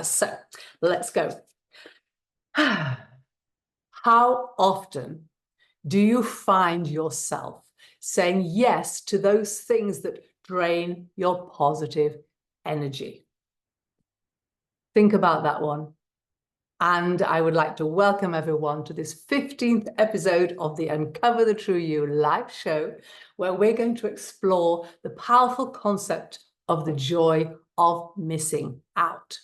So let's go. How often do you find yourself saying yes to those things that drain your positive energy? Think about that one. And I would like to welcome everyone to this 15th episode of the Uncover the True You live show, where we're going to explore the powerful concept of the joy of missing out.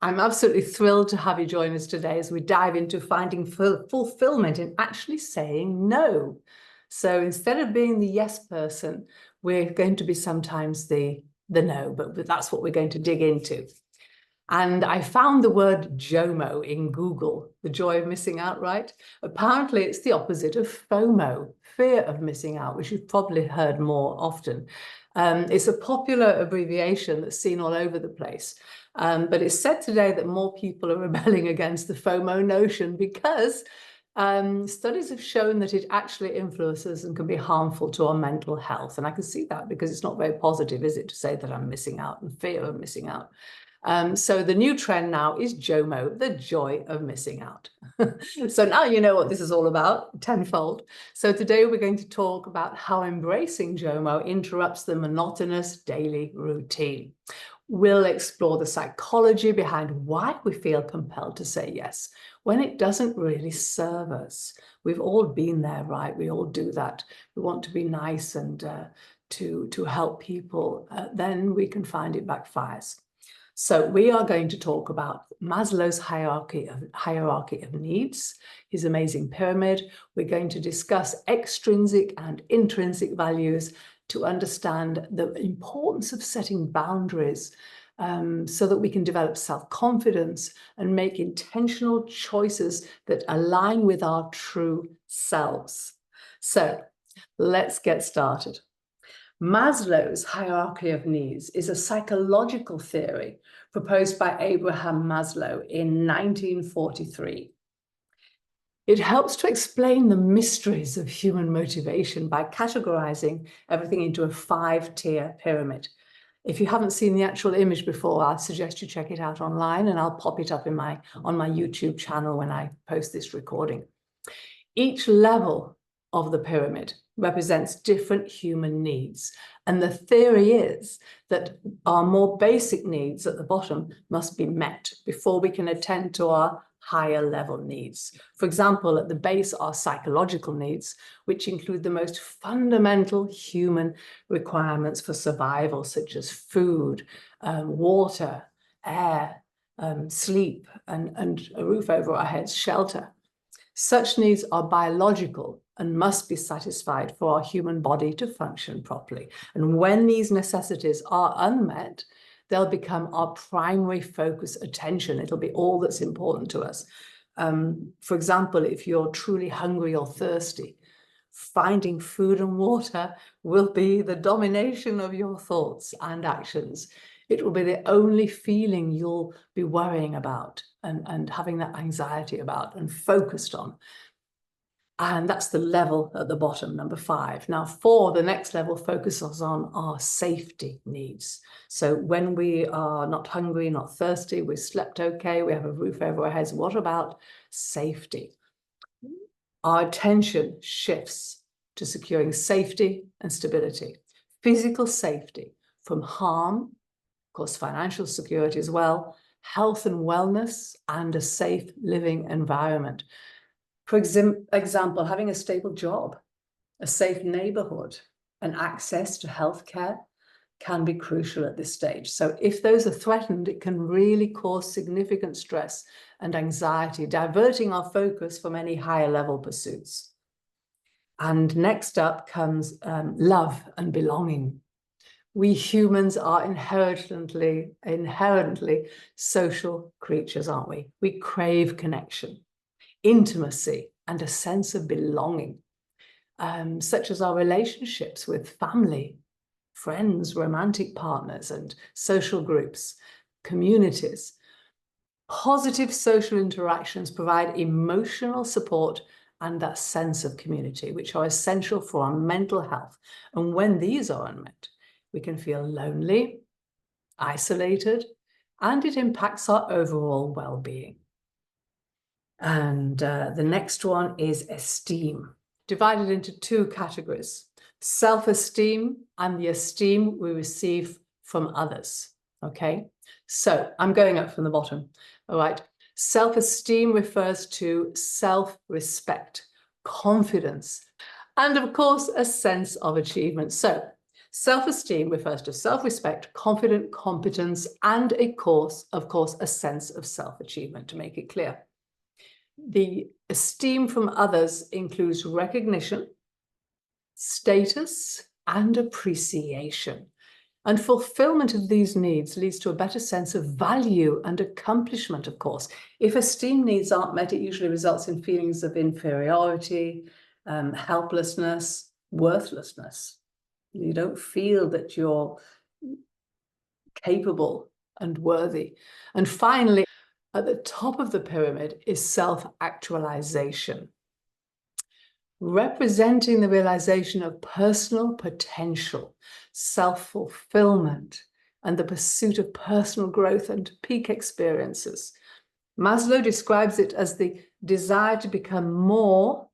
I'm absolutely thrilled to have you join us today as we dive into finding fulfillment in actually saying no. So instead of being the yes person, we're going to be sometimes the no, but that's what we're going to dig into. And I found the word JOMO in Google, the joy of missing out, right? Apparently it's the opposite of FOMO, fear of missing out, which you've probably heard more often. It's a popular abbreviation that's seen all over the place. But it's said today that more people are rebelling against the FOMO notion because studies have shown that it actually influences and can be harmful to our mental health. And I can see that because it's not very positive, is it, to say that I'm missing out and fear of missing out. So the new trend now is JOMO, the joy of missing out. So now you know what this is all about, tenfold. So today we're going to talk about how embracing JOMO interrupts the monotonous daily routine. We'll explore the psychology behind why we feel compelled to say yes when it doesn't really serve us. We've all been there, right? We all do that. We want to be nice and to help people. Then we can find it backfires. So we are going to talk about Maslow's hierarchy of needs, his amazing pyramid. We're going to discuss extrinsic and intrinsic values to understand the importance of setting boundaries so that we can develop self-confidence and make intentional choices that align with our true selves. So let's get started. Maslow's hierarchy of needs is a psychological theory proposed by Abraham Maslow in 1943. It helps to explain the mysteries of human motivation by categorizing everything into a 5-tier pyramid. If you haven't seen the actual image before, I suggest you check it out online, and I'll pop it up on my YouTube channel when I post this recording. Each level of the pyramid represents different human needs. And the theory is that our more basic needs at the bottom must be met before we can attend to our higher level needs. For example, at the base are psychological needs, which include the most fundamental human requirements for survival, such as food, water, air, sleep, and a roof over our heads, shelter. Such needs are biological and must be satisfied for our human body to function properly. And when these necessities are unmet, they'll become our primary focus attention. It'll be all that's important to us. For example, if you're truly hungry or thirsty, finding food and water will be the domination of your thoughts and actions. It will be the only feeling you'll be worrying about and having that anxiety about and focused on. And that's the level at the bottom, number 5. Now, 4, the next level focuses on our safety needs. So when we are not hungry, not thirsty, we've slept okay, we have a roof over our heads, what about safety? Our attention shifts to securing safety and stability. Physical safety from harm, of course, financial security as well, health and wellness, and a safe living environment. For example, having a stable job, a safe neighborhood, and access to healthcare can be crucial at this stage. So if those are threatened, it can really cause significant stress and anxiety, diverting our focus from any higher level pursuits. And next up comes love and belonging. We humans are inherently social creatures, aren't we? We crave connection, intimacy, and a sense of belonging, such as our relationships with family, friends, romantic partners, and social groups, communities. Positive social interactions provide emotional support and that sense of community, which are essential for our mental health. And when these are unmet, we can feel lonely, isolated, and it impacts our overall well-being. And the next one is esteem, divided into two categories: self-esteem and the esteem we receive from others. Okay, so I'm going up from the bottom. All right, self-esteem refers to self-respect, confidence, and of course a sense of achievement. So self-esteem refers to self-respect, confidence, competence, and of course a sense of self-achievement, to make it clear. The esteem from others includes recognition, status, and appreciation. And fulfillment of these needs leads to a better sense of value and accomplishment, of course. If esteem needs aren't met, it usually results in feelings of inferiority, helplessness, worthlessness. You don't feel that you're capable and worthy. And finally, at the top of the pyramid is self-actualization, representing the realization of personal potential, self-fulfillment, and the pursuit of personal growth and peak experiences. Maslow describes it as the desire to become more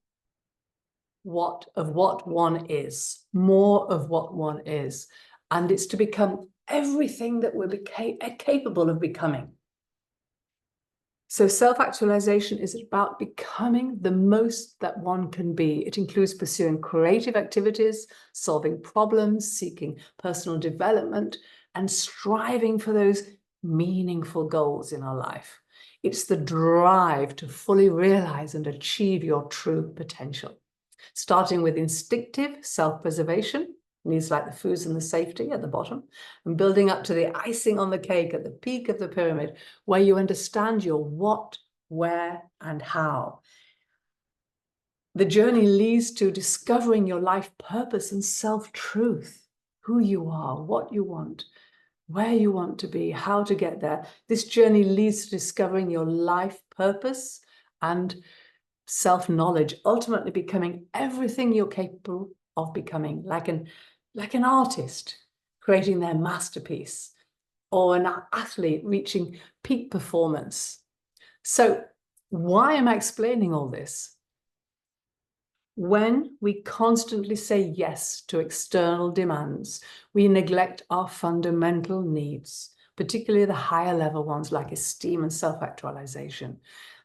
of what one is, more of what one is, and it's to become everything that we're capable of becoming. So self-actualization is about becoming the most that one can be. It includes pursuing creative activities, solving problems, seeking personal development, and striving for those meaningful goals in our life. It's the drive to fully realize and achieve your true potential. Starting with instinctive self-preservation, needs like the foods and the safety at the bottom, and building up to the icing on the cake at the peak of the pyramid, where you understand your what, where, and how. The journey leads to discovering your life purpose and self-truth, who you are, what you want, where you want to be, how to get there. This journey leads to discovering your life purpose and self-knowledge, ultimately becoming everything you're capable of becoming, like an artist creating their masterpiece, or an athlete reaching peak performance. So why am I explaining all this? When we constantly say yes to external demands, we neglect our fundamental needs, particularly the higher level ones like esteem and self-actualization.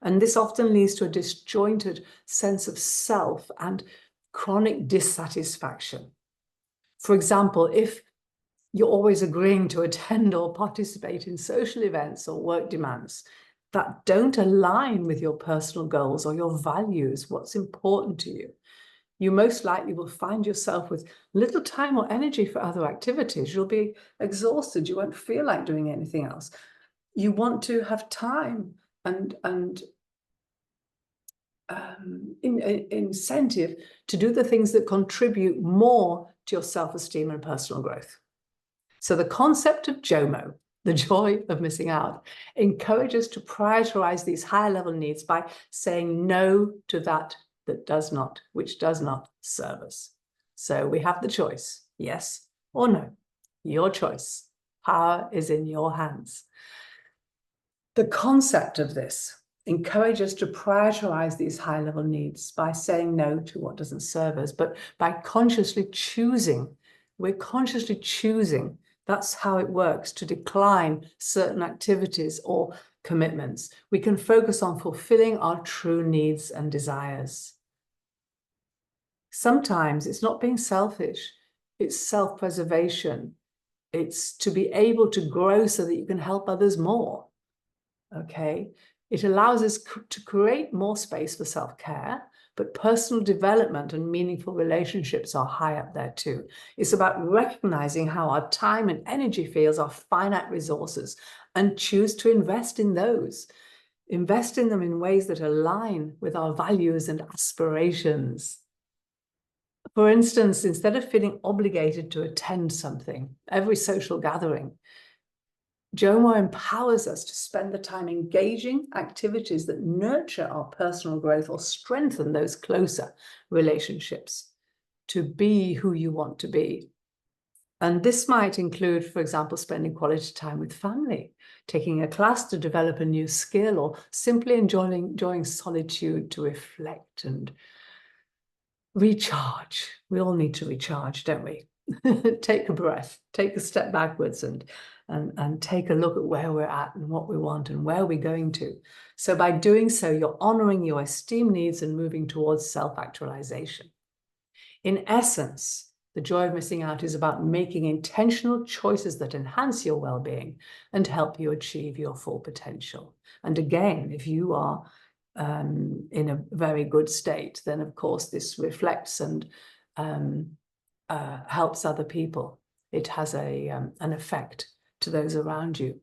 And this often leads to a disjointed sense of self and chronic dissatisfaction. For example, if you're always agreeing to attend or participate in social events or work demands that don't align with your personal goals or your values, what's important to you, you most likely will find yourself with little time or energy for other activities. You'll be exhausted. You won't feel like doing anything else. You want to have time and incentive to do the things that contribute more to your self-esteem and personal growth. So the concept of JOMO, the joy of missing out, encourages to prioritize these higher level needs by saying no to that which does not serve us. So we have the choice, yes or no, your choice. Power is in your hands. The concept of this encourages us to prioritize these high level needs by saying no to what doesn't serve us, but by consciously choosing, we're consciously choosing, that's how it works, to decline certain activities or commitments. We can focus on fulfilling our true needs and desires. Sometimes it's not being selfish, it's self-preservation. It's to be able to grow so that you can help others more. Okay, it allows us to create more space for self-care, but personal development and meaningful relationships are high up there too. It's about recognizing how our time and energy fields are finite resources and choose to invest in those. Invest in them in ways that align with our values and aspirations. For instance, instead of feeling obligated to attend something, every social gathering, JOMO empowers us to spend the time engaging activities that nurture our personal growth or strengthen those closer relationships to be who you want to be. And this might include, for example, spending quality time with family, taking a class to develop a new skill, or simply enjoying solitude to reflect and recharge. We all need to recharge, don't we? Take a breath, take a step backwards and take a look at where we're at and what we want and where we're going to. So by doing so, you're honoring your esteem needs and moving towards self-actualization. In essence, the joy of missing out is about making intentional choices that enhance your well-being and help you achieve your full potential. And again, if you are in a very good state, then of course this reflects and helps other people. It has an effect to those around you.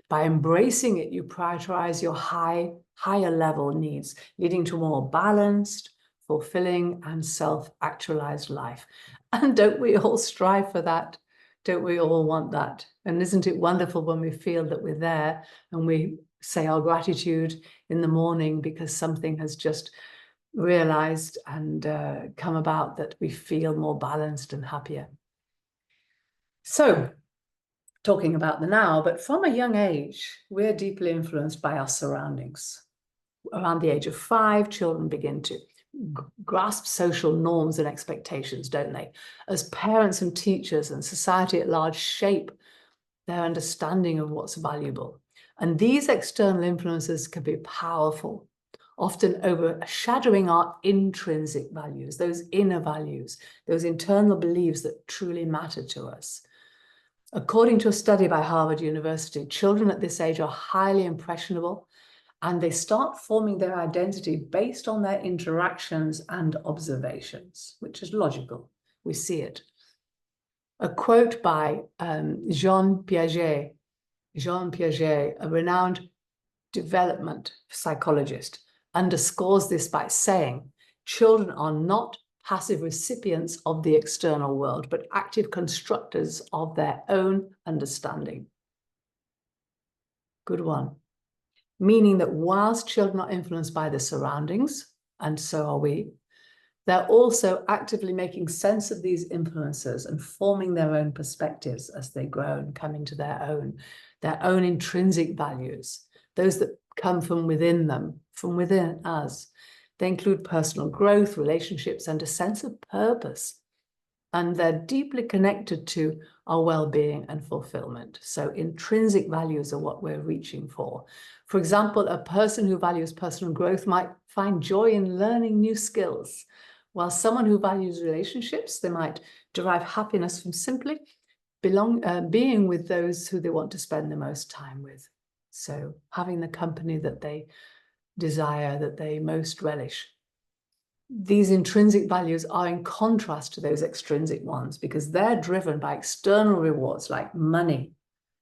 By embracing it, you prioritize your higher level needs, leading to a more balanced, fulfilling, and self-actualized life. And don't we all strive for that? Don't we all want that? And isn't it wonderful when we feel that we're there and we say our gratitude in the morning because something has just realized and come about that we feel more balanced and happier. So, talking about the now, but from a young age, we're deeply influenced by our surroundings. Around the age of 5, children begin to grasp social norms and expectations, don't they? As parents and teachers and society at large shape their understanding of what's valuable. And these external influences can be powerful, often overshadowing our intrinsic values, those inner values, those internal beliefs that truly matter to us. According to a study by Harvard University, children at this age are highly impressionable, and they start forming their identity based on their interactions and observations, which is logical. We see it. A quote by Jean Piaget, a renowned development psychologist, underscores this by saying, children are not passive recipients of the external world, but active constructors of their own understanding. Good one. Meaning that whilst children are influenced by their surroundings, and so are we, they're also actively making sense of these influences and forming their own perspectives as they grow and come into their own intrinsic values, those that come from within them, from within us. They include personal growth, relationships, and a sense of purpose. And they're deeply connected to our well-being and fulfillment. So intrinsic values are what we're reaching for. For example, a person who values personal growth might find joy in learning new skills, while someone who values relationships, they might derive happiness from simply being with those who they want to spend the most time with. So having the company that they desire, that they most relish. These intrinsic values are in contrast to those extrinsic ones because they're driven by external rewards like money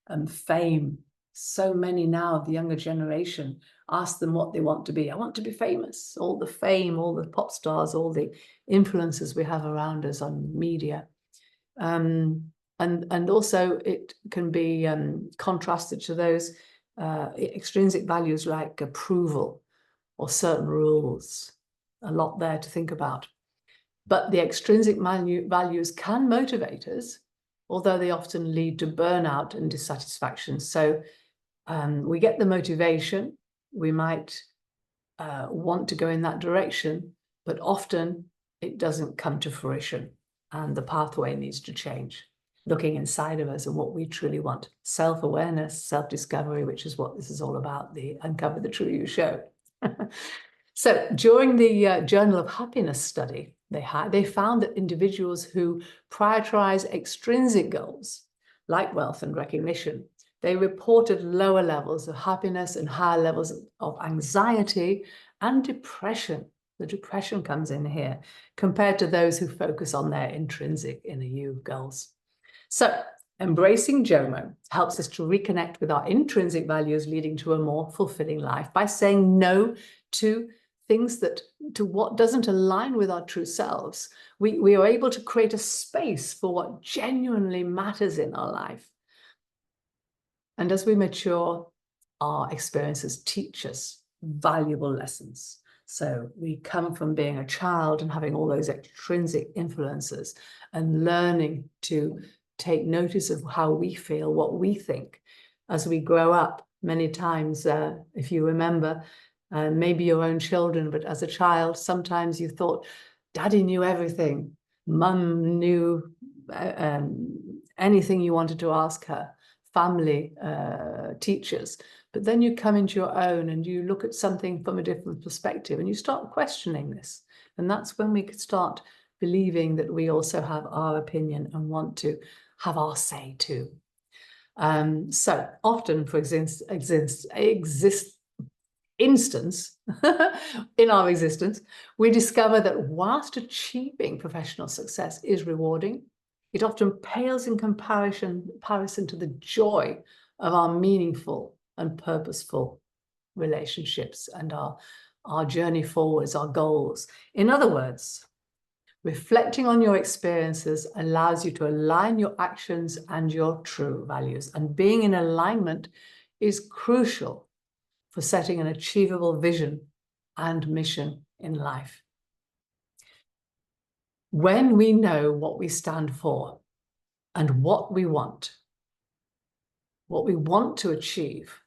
and fame. So many now of the younger generation ask them what they want to be. I want to be famous. All the fame, all the pop stars, all the influences we have around us on media. And also it can be contrasted to those extrinsic values like approval or certain rules. A lot there to think about. But the extrinsic values can motivate us, although they often lead to burnout and dissatisfaction. So we get the motivation, we might want to go in that direction, but often it doesn't come to fruition and the pathway needs to change. Looking inside of us and what we truly want. Self-awareness, self-discovery, which is what this is all about, the Uncover the True You show. So during the Journal of Happiness study, they found that individuals who prioritize extrinsic goals, like wealth and recognition, they reported lower levels of happiness and higher levels of anxiety and depression. The depression comes in here, compared to those who focus on their intrinsic inner you goals. So embracing JOMO helps us to reconnect with our intrinsic values, leading to a more fulfilling life by saying no to things to what doesn't align with our true selves. We are able to create a space for what genuinely matters in our life. And as we mature, our experiences teach us valuable lessons. So we come from being a child and having all those extrinsic influences and learning to take notice of how we feel, what we think as we grow up. Many times, if you remember, maybe your own children, but as a child, sometimes you thought, Daddy knew everything. Mum knew anything you wanted to ask her, family, teachers. But then you come into your own and you look at something from a different perspective and you start questioning this. And that's when we could start believing that we also have our opinion and want to have our say too. So often, for instance, in our existence, we discover that whilst achieving professional success is rewarding, it often pales in comparison to the joy of our meaningful and purposeful relationships and our journey forwards, our goals. In other words, reflecting on your experiences allows you to align your actions and your true values. And being in alignment is crucial for setting an achievable vision and mission in life. When we know what we stand for and what we want to achieve,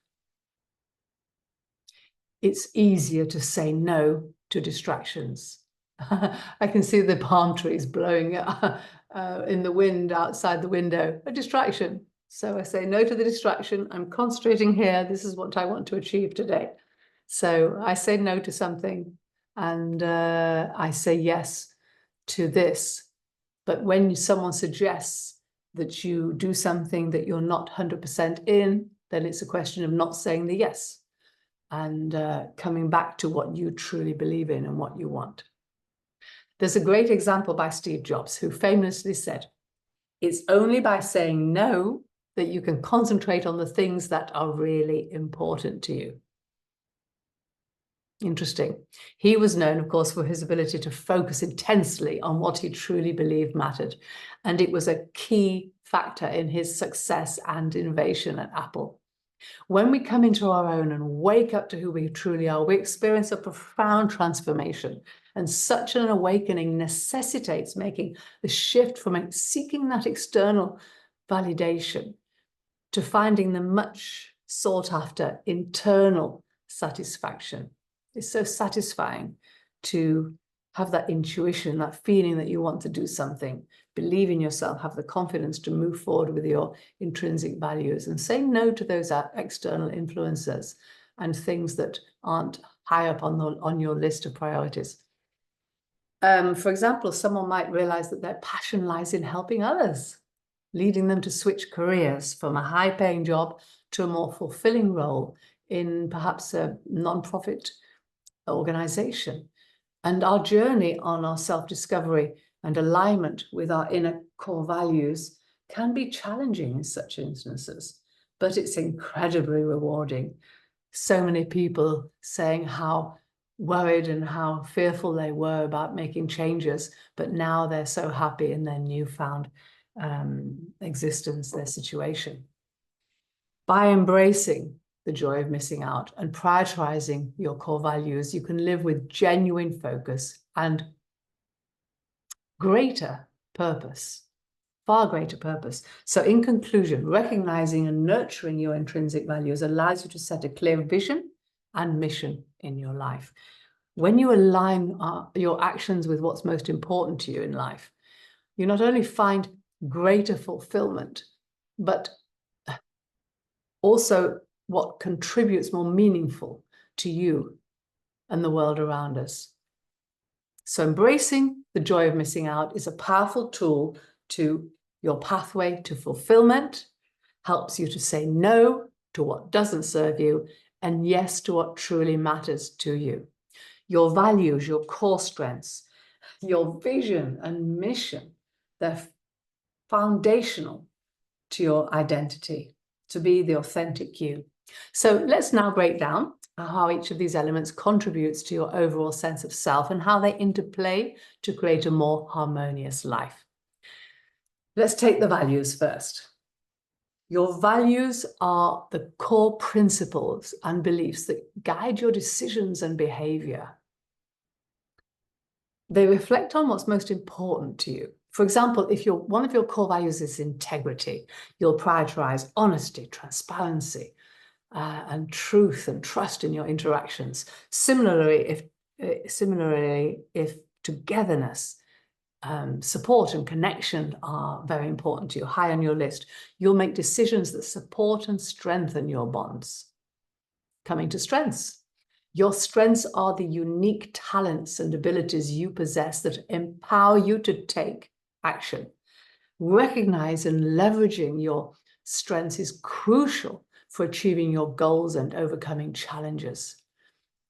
it's easier to say no to distractions. I can see the palm trees blowing in the wind outside the window, a distraction. So I say no to the distraction. I'm concentrating here. This is what I want to achieve today. So I say no to something and I say yes to this. But when someone suggests that you do something that you're not 100% in, then it's a question of not saying the yes and coming back to what you truly believe in and what you want. There's a great example by Steve Jobs, who famously said, "It's only by saying no that you can concentrate on the things that are really important to you." Interesting. He was known, of course, for his ability to focus intensely on what he truly believed mattered. And it was a key factor in his success and innovation at Apple. When we come into our own and wake up to who we truly are, we experience a profound transformation. And such an awakening necessitates making the shift from seeking that external validation to finding the much sought after internal satisfaction. It's so satisfying to have that intuition, that feeling that you want to do something, believe in yourself, have the confidence to move forward with your intrinsic values and say no to those external influences and things that aren't high up on your list of priorities. For example, someone might realize that their passion lies in helping others, leading them to switch careers from a high-paying job to a more fulfilling role in perhaps a non-profit organization. And our journey on our self-discovery and alignment with our inner core values can be challenging in such instances, but it's incredibly rewarding. So many people saying how worried and how fearful they were about making changes, but now they're so happy in their newfound existence, their situation. By embracing the joy of missing out and prioritizing your core values, you can live with genuine focus and greater purpose, far greater purpose. So in conclusion, recognizing and nurturing your intrinsic values allows you to set a clear vision and mission in your life. When you align your actions with what's most important to you in life, you not only find greater fulfillment, but also what contributes more meaningful to you and the world around us. So embracing the joy of missing out is a powerful tool to your pathway to fulfillment, helps you to say no to what doesn't serve you and yes to what truly matters to you. Your values, your core strengths, your vision and mission, they're foundational to your identity, to be the authentic you. So let's now break down how each of these elements contributes to your overall sense of self and how they interplay to create a more harmonious life. Let's take the values first. Your values are the core principles and beliefs that guide your decisions and behavior. They reflect on what's most important to you For example, if one of your core values is integrity, you'll prioritize honesty, transparency, and truth and trust in your interactions. Similarly, if togetherness, support and connection are very important to you, high on your list, you'll make decisions that support and strengthen your bonds. Coming to strengths. Your strengths are the unique talents and abilities you possess that empower you to take action. Recognize and leveraging your strengths is crucial for achieving your goals and overcoming challenges.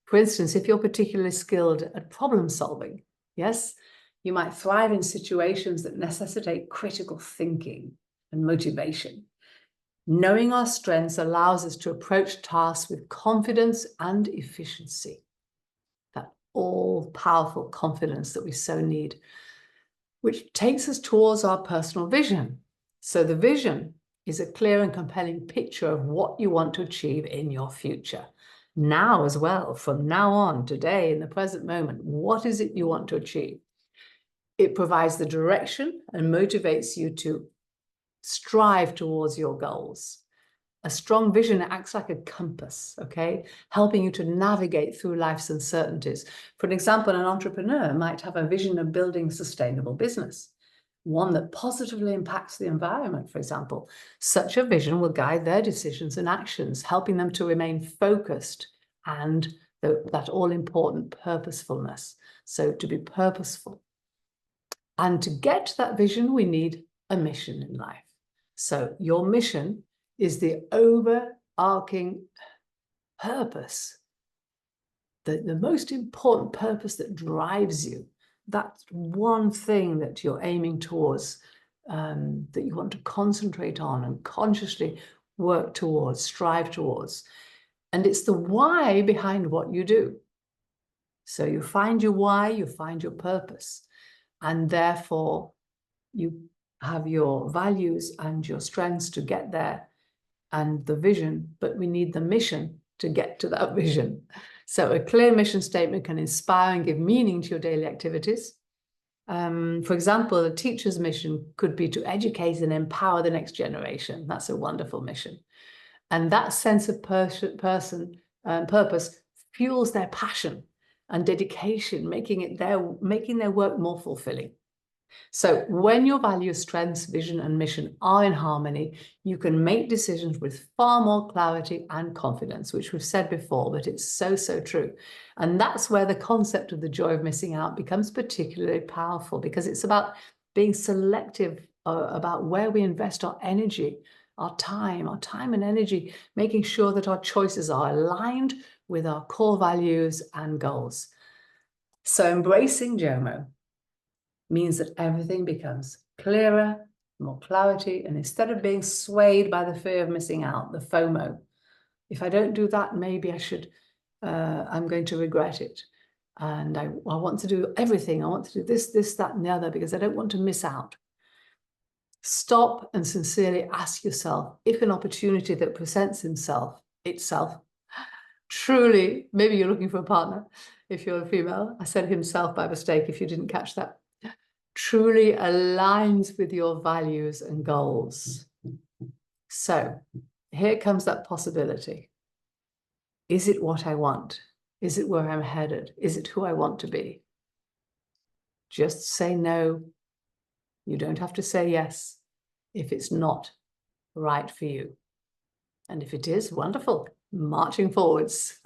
For instance, if you're particularly skilled at problem solving, yes, you might thrive in situations that necessitate critical thinking and motivation. Knowing our strengths allows us to approach tasks with confidence and efficiency. That all-powerful confidence that we so need, which takes us towards our personal vision. So the vision is a clear and compelling picture of what you want to achieve in your future. Now as well, from now on, today, in the present moment, what is it you want to achieve? It provides the direction and motivates you to strive towards your goals. A strong vision acts like a compass, okay, helping you to navigate through life's uncertainties. For example, an entrepreneur might have a vision of building a sustainable business, one that positively impacts the environment, for example. Such a vision will guide their decisions and actions, helping them to remain focused and that all-important purposefulness. So to be purposeful. And to get to that vision, we need a mission in life. So your mission is the overarching purpose, the most important purpose that drives you. That's one thing that you're aiming towards, that you want to concentrate on and consciously work towards, strive towards. And it's the why behind what you do. So you find your why, you find your purpose, and therefore you have your values and your strengths to get there and the vision, but we need the mission to get to that vision. So a clear mission statement can inspire and give meaning to your daily activities. For example, a teacher's mission could be to educate and empower the next generation. That's a wonderful mission. And that sense of purpose fuels their passion and dedication, making their work more fulfilling. So when your values, strengths, vision, and mission are in harmony, you can make decisions with far more clarity and confidence, which we've said before, but it's so, so true. And that's where the concept of the joy of missing out becomes particularly powerful, because it's about being selective about where we invest our energy, our time and energy, making sure that our choices are aligned with our core values and goals. So embracing JOMO means that everything becomes clearer, more clarity, and instead of being swayed by the fear of missing out, the FOMO, if I don't do that, maybe I should, I'm going to regret it. And I want to do everything. I want to do this, that, and the other, because I don't want to miss out. Stop and sincerely ask yourself if an opportunity that presents itself, truly, maybe you're looking for a partner, if you're a female. I said himself by mistake, if you didn't catch that. Truly aligns with your values and goals. So here comes that possibility. Is it what I want? Is it where I'm headed? Is it who I want to be? Just say no. You don't have to say yes if it's not right for you. And if it is, wonderful. Marching forwards,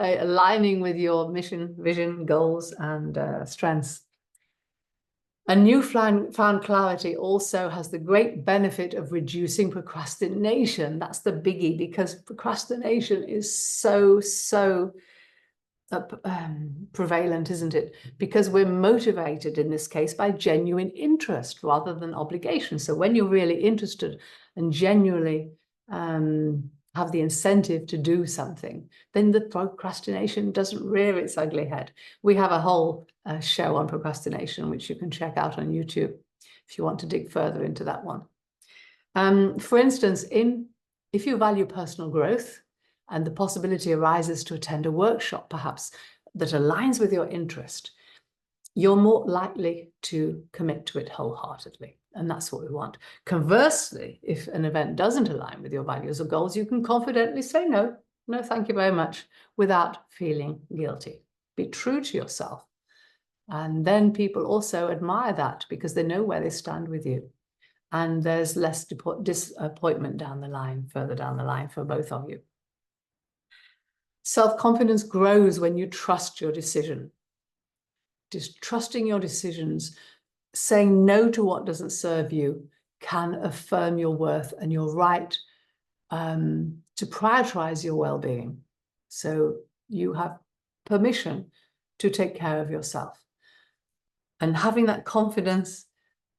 aligning with your mission, vision, goals, and strengths. A newfound clarity also has the great benefit of reducing procrastination. That's the biggie, because procrastination is so prevalent, isn't it? Because we're motivated in this case by genuine interest rather than obligation. So when you're really interested and genuinely have the incentive to do something, then the procrastination doesn't rear its ugly head. We have a whole show on procrastination, which you can check out on YouTube if you want to dig further into that one. For instance, if you value personal growth and the possibility arises to attend a workshop, perhaps, that aligns with your interest, you're more likely to commit to it wholeheartedly. And that's what we want. Conversely, if an event doesn't align with your values or goals, you can confidently say no, no, thank you very much, without feeling guilty. Be true to yourself. And then people also admire that because they know where they stand with you. And there's less disappointment down the line, further down the line for both of you. Self-confidence grows when you trust your decision. Just trusting your decisions, saying no to what doesn't serve you, can affirm your worth and your right to prioritize your well-being. So you have permission to take care of yourself. And having that confidence,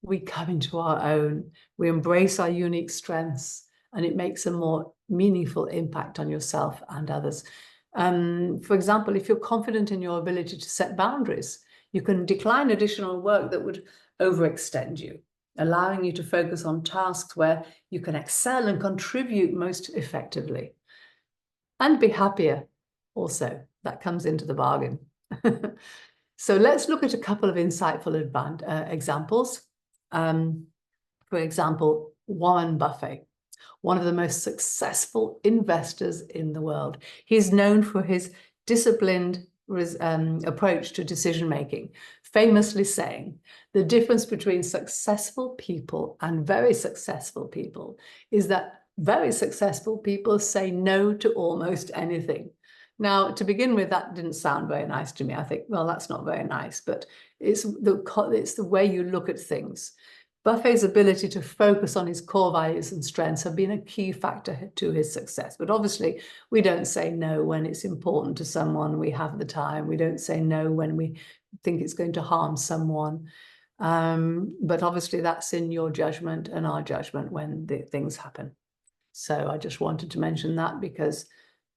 we come into our own, we embrace our unique strengths, and it makes a more meaningful impact on yourself and others. For example, if you're confident in your ability to set boundaries, you can decline additional work that would overextend you, allowing you to focus on tasks where you can excel and contribute most effectively. And be happier also. That comes into the bargain. So let's look at a couple of insightful examples. For example, Warren Buffett, one of the most successful investors in the world. He's known for his disciplined approach to decision-making, famously saying, the difference between successful people and very successful people is that very successful people say no to almost anything. Now, to begin with, that didn't sound very nice to me. I think, well, that's not very nice, but it's the way you look at things. Buffett's ability to focus on his core values and strengths have been a key factor to his success. But obviously, we don't say no when it's important to someone. We have the time. We don't say no when we think it's going to harm someone. But obviously, that's in your judgment and our judgment when the things happen. So I just wanted to mention that because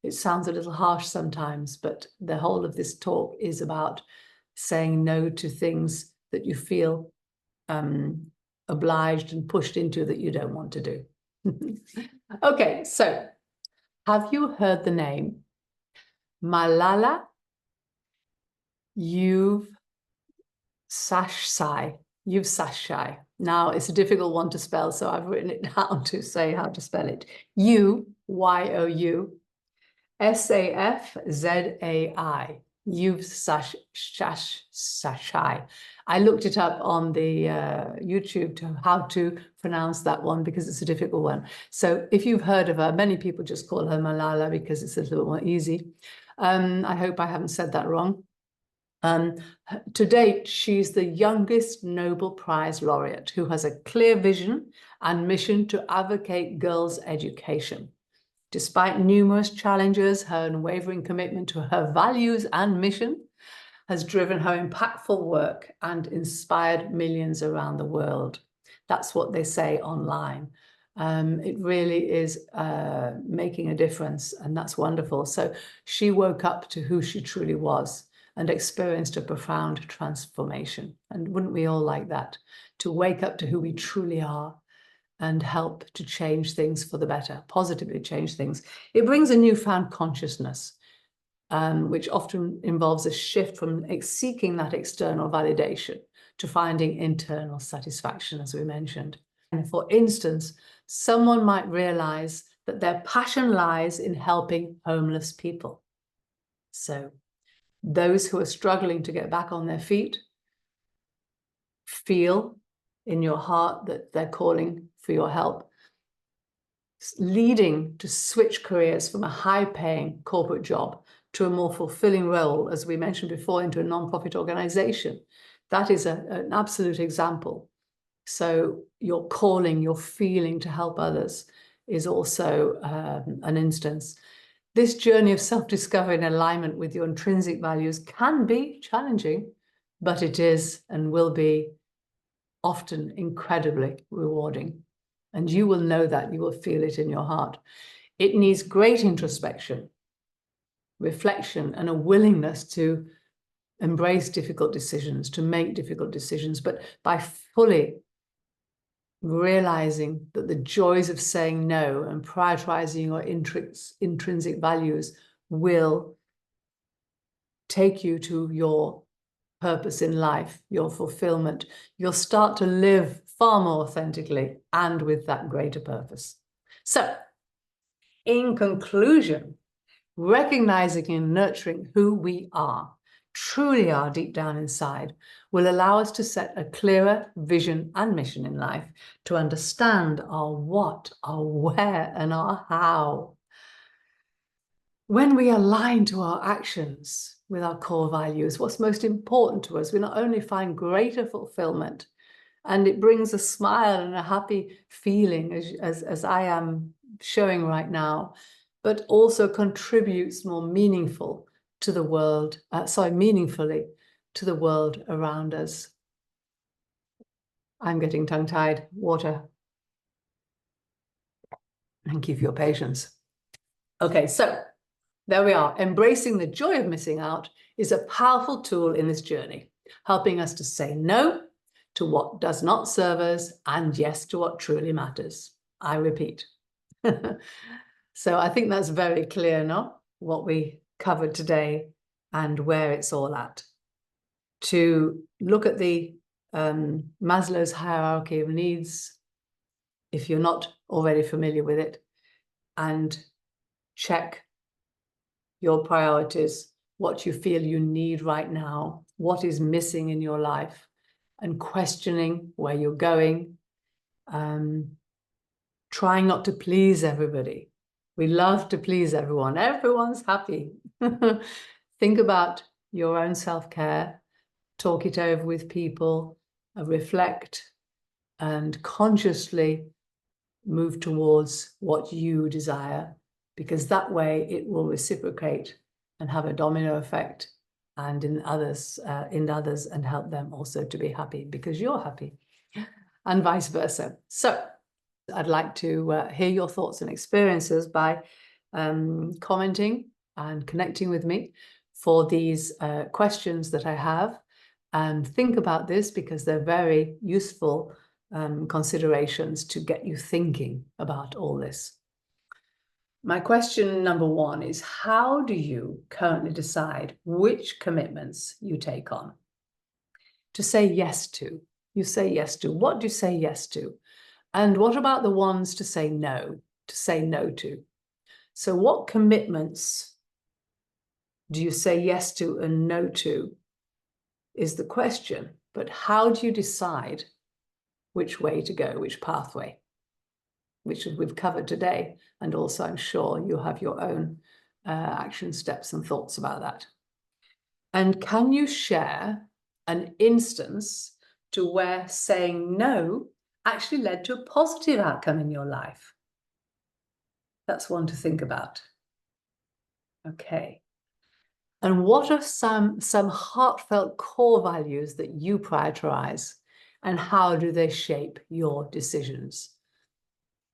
it sounds a little harsh sometimes, but the whole of this talk is about saying no to things that you feel obliged and pushed into that you don't want to do. Okay, so have you heard the name Malala Yousafzai? Now, it's a difficult one to spell, so I've written it down to say how to spell it. Yousafzai. Yousafzai. I looked it up on the YouTube to how to pronounce that one because it's a difficult one. So if you've heard of her, many people just call her Malala because it's a little more easy. I hope I haven't said that wrong. To date, she's the youngest Nobel Prize laureate who has a clear vision and mission to advocate girls' education. Despite numerous challenges, her unwavering commitment to her values and mission has driven her impactful work and inspired millions around the world. That's what they say online. It really is making a difference, and that's wonderful. So she woke up to who she truly was and experienced a profound transformation. And wouldn't we all like that? To wake up to who we truly are and help to change things for the better, positively change things. It brings a newfound consciousness, which often involves a shift from seeking that external validation to finding internal satisfaction, as we mentioned. And for instance, someone might realize that their passion lies in helping homeless people. So those who are struggling to get back on their feet, feel in your heart that they're calling for your help, leading to switch careers from a high-paying corporate job to a more fulfilling role, as we mentioned before, into a non-profit organization. That is an absolute example. So your calling, your feeling to help others is also an instance. This journey of self-discovery and alignment with your intrinsic values can be challenging, but it is and will be often incredibly rewarding. And you will know that, you will feel it in your heart. It needs great introspection, reflection, and a willingness to embrace difficult decisions, to make difficult decisions, but by fully realizing that the joys of saying no and prioritizing your intrinsic values will take you to your purpose in life, your fulfillment, you'll start to live far more authentically and with that greater purpose. So, in conclusion, recognizing and nurturing who we are, truly are deep down inside, will allow us to set a clearer vision and mission in life, to understand our what, our where, and our how. When we align to our actions with our core values, what's most important to us, we not only find greater fulfillment, and it brings a smile and a happy feeling as I am showing right now, but also contributes more meaningfully to the world around us. I'm getting tongue-tied. Water. Thank you for your patience. Okay, so there we are. Embracing the joy of missing out is a powerful tool in this journey, helping us to say no to what does not serve us and yes to what truly matters. I repeat. So I think that's very clear, no? What we covered today and where it's all at. To look at the Maslow's hierarchy of needs, if you're not already familiar with it, and check your priorities, what you feel you need right now, what is missing in your life, and questioning where you're going, trying not to please everybody. We love to please everyone. Everyone's happy. Think about your own self-care, talk it over with people, reflect, and consciously move towards what you desire, because that way it will reciprocate and have a domino effect and in others and help them also to be happy because you're happy, and vice versa. So I'd like to hear your thoughts and experiences by commenting and connecting with me for these questions that I have, and think about this because they're very useful considerations to get you thinking about all this. My question number one is, how do you currently decide which commitments you take on? To say yes to. You say yes to. What do you say yes to? And what about the ones to say no to? So what commitments do you say yes to and no to is the question. But how do you decide which way to go, which pathway, which we've covered today? And also, I'm sure you have your own action steps and thoughts about that. And can you share an instance to where saying no actually led to a positive outcome in your life? That's one to think about. Okay. And what are some heartfelt core values that you prioritize, and how do they shape your decisions?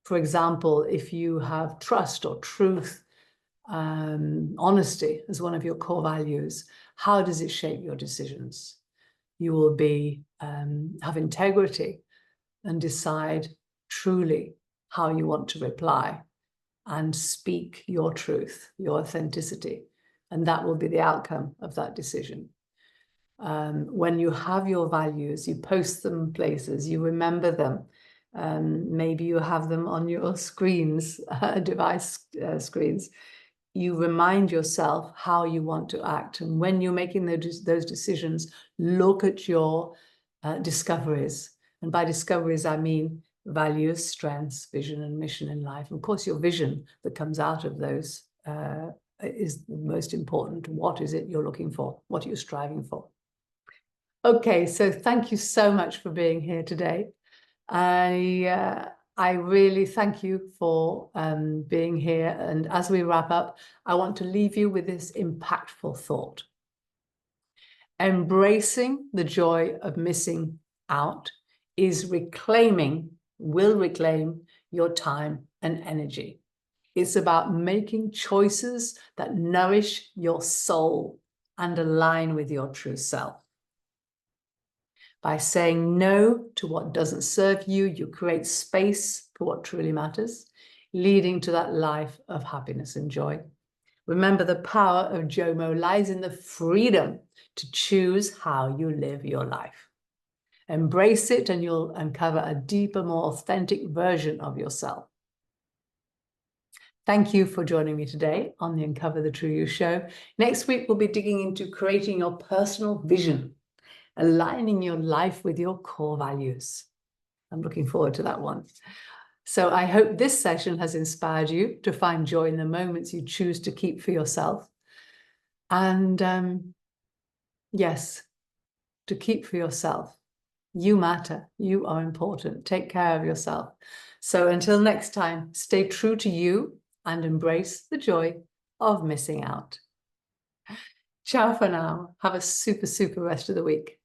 For example, if you have trust or truth, honesty as one of your core values, how does it shape your decisions? You will have integrity and decide truly how you want to reply and speak your truth, your authenticity, and that will be the outcome of that decision. When you have your values, you post them places, you remember them. Maybe you have them on your screens, device screens. You remind yourself how you want to act. And when you're making those decisions, look at your discoveries. And by discoveries, I mean values, strengths, vision, and mission in life. Of course, your vision that comes out of those is the most important. What is it you're looking for? What are you striving for? Okay, so thank you so much for being here today. I really thank you for being here. And as we wrap up, I want to leave you with this impactful thought. Embracing the joy of missing out will reclaim your time and energy. It's about making choices that nourish your soul and align with your true self. By saying no to what doesn't serve you, you create space for what truly matters, leading to that life of happiness and joy. Remember, the power of JOMO lies in the freedom to choose how you live your life. Embrace it and you'll uncover a deeper, more authentic version of yourself. Thank you for joining me today on the Uncover the True You show. Next week, we'll be digging into creating your personal vision, aligning your life with your core values. I'm looking forward to that one. So I hope this session has inspired you to find joy in the moments you choose to keep for yourself. And yes, to keep for yourself. You matter. You are important. Take care of yourself. So until next time, stay true to you and embrace the joy of missing out. Ciao for now. Have a super, super rest of the week.